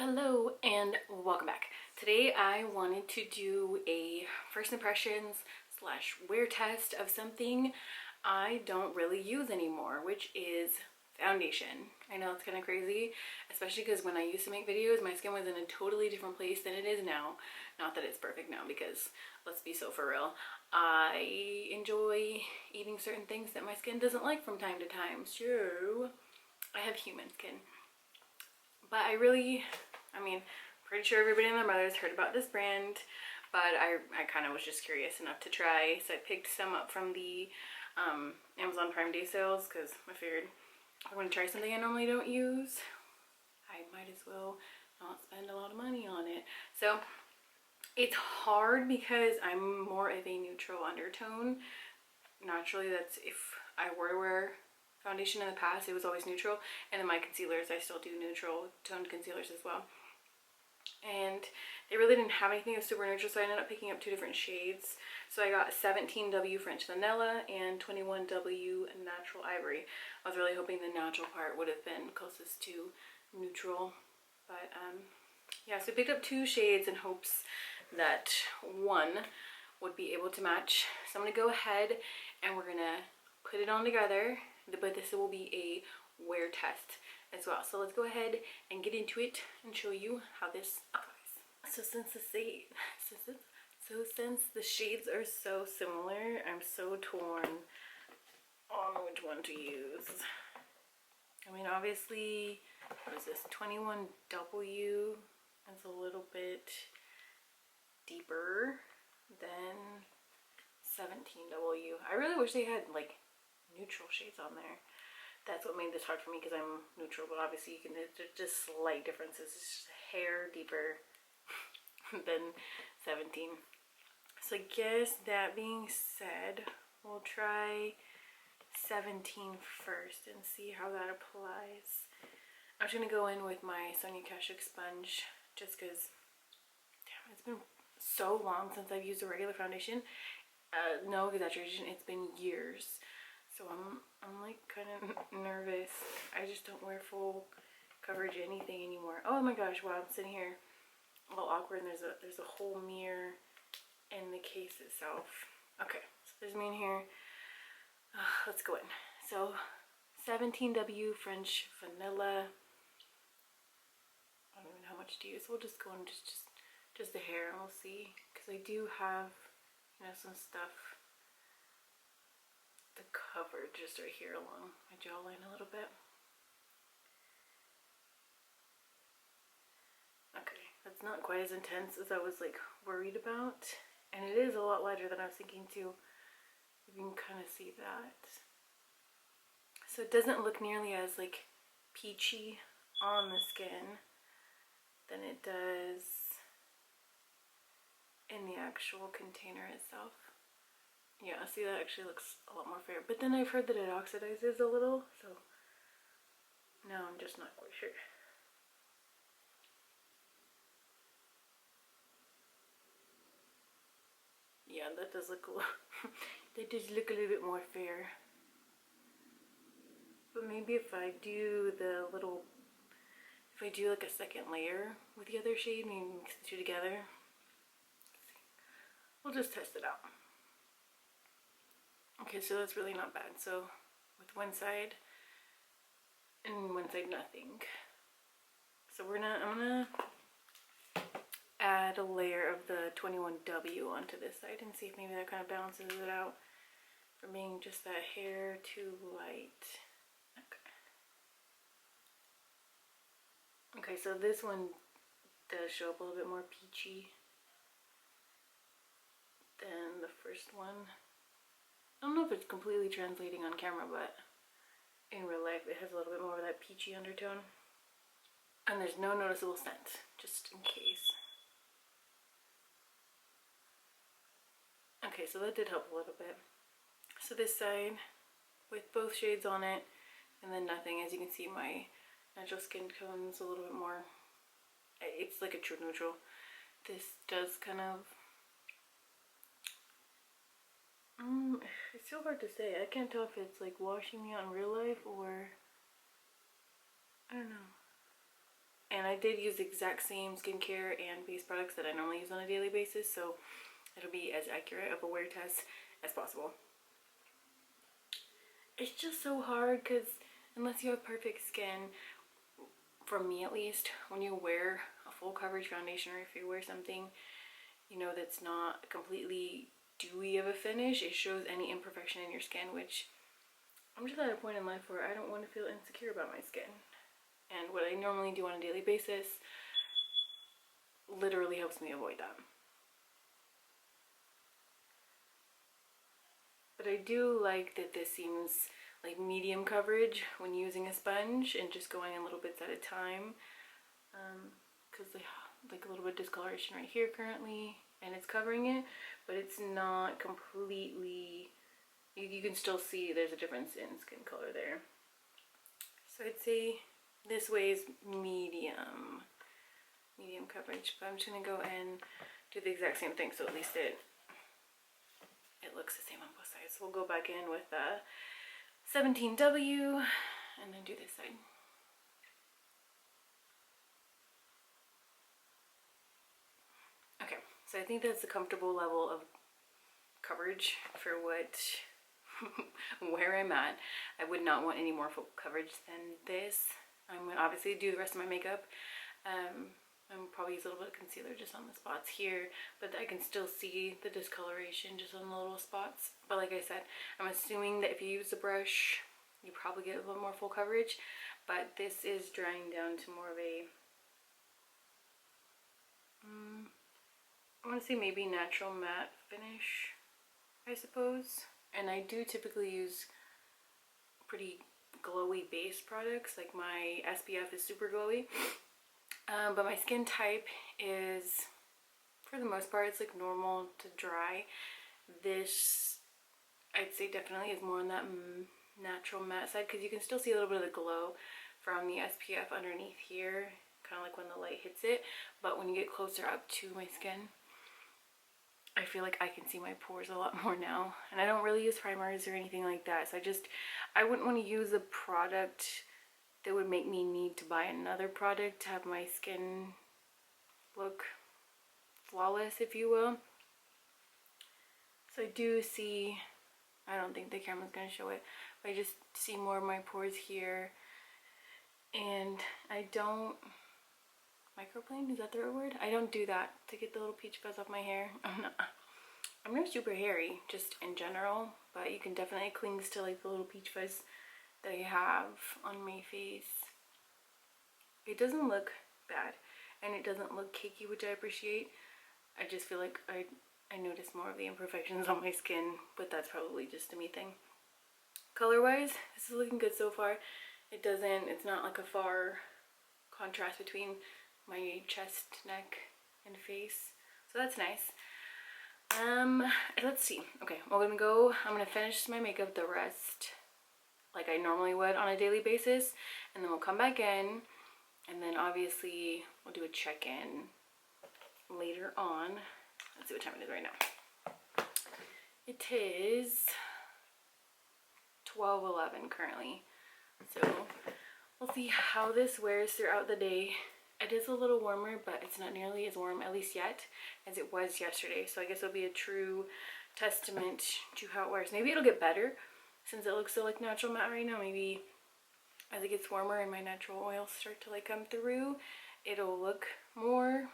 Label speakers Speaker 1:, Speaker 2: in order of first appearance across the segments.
Speaker 1: Hello and welcome back. Today I wanted to do a first impressions slash wear test of something I don't really use anymore, which is foundation. I know it's kind of crazy, especially because when I used to make videos, my skin was in a totally different place than it is now. Not that it's perfect now, because let's be so for real. I enjoy eating certain things that my skin doesn't like from time to time. So I have human skin. But pretty sure everybody and their mothers heard about this brand, but I kind of was just curious enough to try. So I picked some up from the Amazon Prime Day sales because I figured if I'm going to try something I normally don't use, I might as well not spend a lot of money on it. So it's hard because I'm more of a neutral undertone. Naturally, that's if I were to wear foundation in the past, it was always neutral, and then my concealers, I still do neutral toned concealers as well, and they really didn't have anything that was super neutral, so I ended up picking up two different shades. So I got 17W French Vanilla and 21W Natural Ivory. I was really hoping the natural part would have been closest to neutral, but yeah, so I picked up two shades in hopes that one would be able to match. So I'm gonna go ahead and we're gonna put it on together, but this will be a wear test as well. So let's go ahead and get into it and show you how this applies. So since the shades are so similar, I'm so torn on which one to use. I mean, obviously, what is this? 21W is a little bit deeper than 17W. I really wish they had like neutral shades on there. That's what made this hard for me because I'm neutral, but obviously you can, there's just slight differences. It's just hair deeper than 17. So I guess that being said, we'll try 17 first and see how that applies. I'm just gonna go in with my Sonia Kashuk sponge just because, damn, it's been so long since I've used a regular foundation. No exaggeration, it's been years. So I'm like kind of nervous. I just don't wear full coverage anything anymore. Oh my gosh, wow, I'm sitting here a little awkward and there's a whole mirror in the case itself. Okay, so there's me in here. Let's go in. So 17W French Vanilla. I don't even know how much to use. We'll just go in just the hair and we'll see. Because I do have, you know, some stuff. The coverage just right here along my jawline a little bit. Okay, that's not quite as intense as I was like worried about, and it is a lot lighter than I was thinking too. You can kind of see that. So it doesn't look nearly as like peachy on the skin than it does in the actual container itself. Yeah, see, that actually looks a lot more fair. But then I've heard that it oxidizes a little, so no, I'm just not quite sure. Yeah, that does look a little that does look a little bit more fair. But maybe if I do like a second layer with the other shade, maybe mix the two together. We'll just test it out. Okay, so that's really not bad. So with one side and one side nothing. So I'm gonna add a layer of the 21W onto this side and see if maybe that kind of balances it out from being just that hair too light. Okay, so this one does show up a little bit more peachy than the first one. I don't know if it's completely translating on camera, but in real life it has a little bit more of that peachy undertone. And there's no noticeable scent, just in case. Okay, so that did help a little bit. So this side, with both shades on it, and then nothing, as you can see my natural skin tone's a little bit more, it's like a true neutral. This does kind of, it's so hard to say. I can't tell if it's like washing me out in real life or, I don't know. And I did use the exact same skincare and base products that I normally use on a daily basis, so it'll be as accurate of a wear test as possible. It's just so hard because unless you have perfect skin, for me at least, when you wear a full coverage foundation, or if you wear something, you know, that's not completely dewy of a finish, it shows any imperfection in your skin, which I'm just at a point in life where I don't want to feel insecure about my skin. And what I normally do on a daily basis literally helps me avoid that. But I do like that this seems like medium coverage when using a sponge and just going in little bits at a time, because like a little bit of discoloration right here currently, and it's covering it, but it's not completely, you can still see there's a difference in skin color there. So I'd say this way is medium coverage, but I'm just gonna go and do the exact same thing, so at least it looks the same on both sides. So we'll go back in with 17W and then do this side. Okay, so I think that's a comfortable level of coverage for what where I'm at. I would not want any more full coverage than this. I'm gonna obviously do the rest of my makeup. I'm probably use a little bit of concealer just on the spots here, but I can still see the discoloration just on the little spots. But like I said, I'm assuming that if you use the brush, you probably get a little more full coverage, but this is drying down to more of a, I want to say maybe natural matte finish, I suppose. And I do typically use pretty glowy base products, like my SPF is super glowy. But my skin type is, for the most part, it's like normal to dry. This, I'd say, definitely is more on that natural matte side, because you can still see a little bit of the glow from the SPF underneath here, kind of like when the light hits it. But when you get closer up to my skin, I feel like I can see my pores a lot more now. And I don't really use primers or anything like that, so I wouldn't want to use a product that would make me need to buy another product to have my skin look flawless, if you will. So I do see, I don't think the camera's going to show it, but I just see more of my pores here. And I don't, microplane, is that the right word? I don't do that to get the little peach fuzz off my hair. I'm not super hairy, just in general, but you can definitely cling to like the little peach fuzz that I have on my face. It doesn't look bad, and it doesn't look cakey, which I appreciate. I just feel like I notice more of the imperfections on my skin, but that's probably just a me thing. Color wise, this is looking good so far. It's not like a far contrast between my chest, neck, and face, so that's nice. Let's see. Okay, well, I'm gonna finish my makeup the rest like I normally would on a daily basis, and then we'll come back in, and then obviously we'll do a check-in later on. Let's see what time it is right now. It is 12:11 currently, so we'll see how this wears throughout the day. It is a little warmer, but it's not nearly as warm, at least yet, as it was yesterday, so I guess it'll be a true testament to how it wears. Maybe it'll get better since it looks so like natural matte right now. Maybe as it gets warmer and my natural oils start to like come through, it'll look more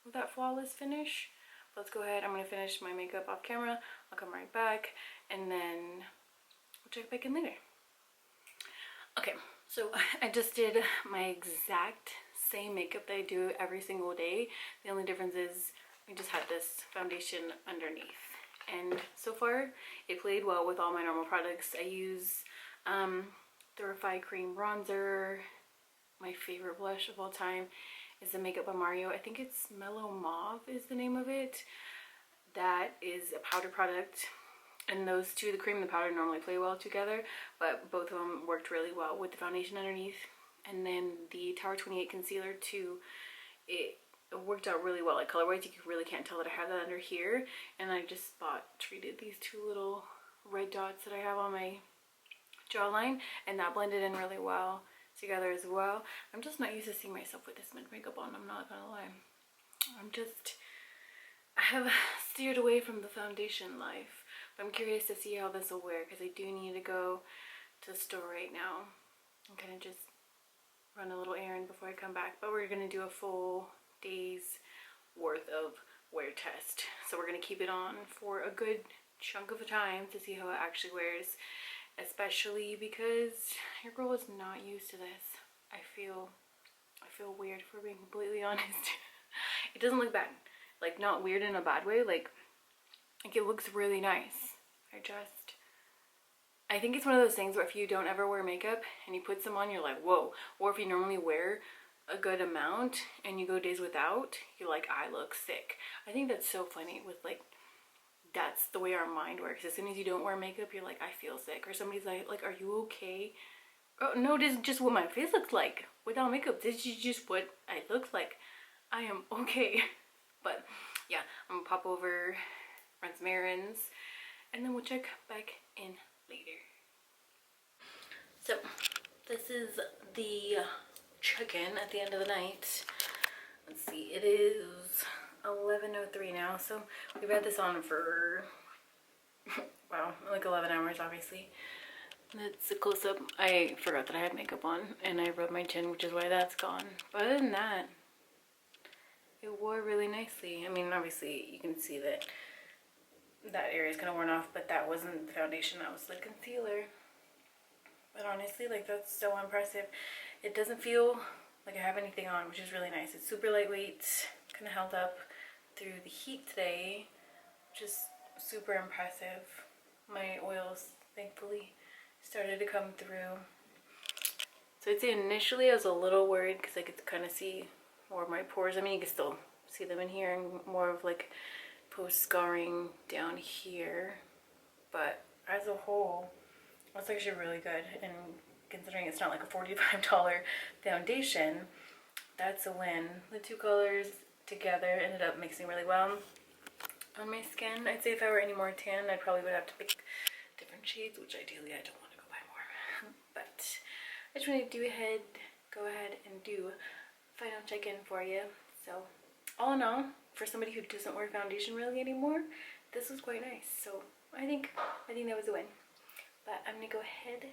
Speaker 1: of that flawless finish. But let's go ahead. I'm going to finish my makeup off camera. I'll come right back, and then we'll check back in later. Okay, so I just did my exact same makeup that I do every single day. The only difference is I just had this foundation underneath. And so far, it played well with all my normal products. I use the Refi Cream Bronzer. My favorite blush of all time is the Makeup by Mario. I think it's Mellow Mauve is the name of it. That is a powder product. And those two, the cream and the powder, normally play well together, but both of them worked really well with the foundation underneath. And then the Tower 28 concealer too, it worked out really well. Like color-wise, you really can't tell that I have that under here. And I just treated these two little red dots that I have on my jawline, and that blended in really well. together as well. I'm just not used to seeing myself with this much makeup on, I'm not gonna lie. I have steered away from the foundation life. But I'm curious to see how this will wear because I do need to go to the store right now and kind of just run a little errand before I come back. But we're gonna do a full day's worth of wear test. So we're gonna keep it on for a good chunk of time to see how it actually wears, especially because your girl is not used to this. I feel weird, if we're being completely honest. It doesn't look bad, like not weird in a bad way, like it looks really nice. I think it's one of those things where if you don't ever wear makeup and you put some on, you're like, whoa. Or if you normally wear a good amount and you go days without, you're like, I look sick. I think that's so funny with like, that's the way our mind works. As soon as you don't wear makeup, you're like, I feel sick. Or somebody's like, are you okay? Oh no, this is just what my face looks like without makeup. This is just what I look like. I am okay. But yeah, I'm gonna pop over, run some errands, and then we'll check back in later. So this is the check-in at the end of the night. Let's see, it is 11:03 now, so we've had this on for wow, like 11 hours obviously. That's a close-up. I forgot that I had makeup on and I rubbed my chin, which is why that's gone. But other than that, it wore really nicely. I mean, obviously you can see that that area is kind of worn off, but that wasn't the foundation, that was the concealer. But honestly, like, that's so impressive. It doesn't feel like I have anything on, which is really nice. It's super lightweight, kind of held up through the heat today, which is super impressive. My oils, thankfully, started to come through. So I'd say initially I was a little worried because I could kind of see more of my pores. I mean, you can still see them in here and more of like post scarring down here, but as a whole, it's actually really good. And considering it's not like a $45 foundation, that's a win. The two colors together ended up mixing really well on my skin. I'd say if I were any more tan, I probably would have to pick different shades, which ideally I don't want to go buy more. But I just wanted to go ahead and do a final check-in for you. So all in all, for somebody who doesn't wear foundation really anymore, this was quite nice. So I think that was a win. But I'm gonna go ahead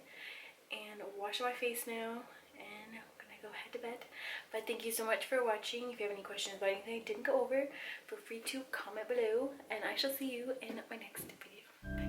Speaker 1: and wash my face now and I'm gonna go head to bed. But thank you so much for watching. If you have any questions about anything I didn't go over, feel free to comment below and I shall see you in my next video.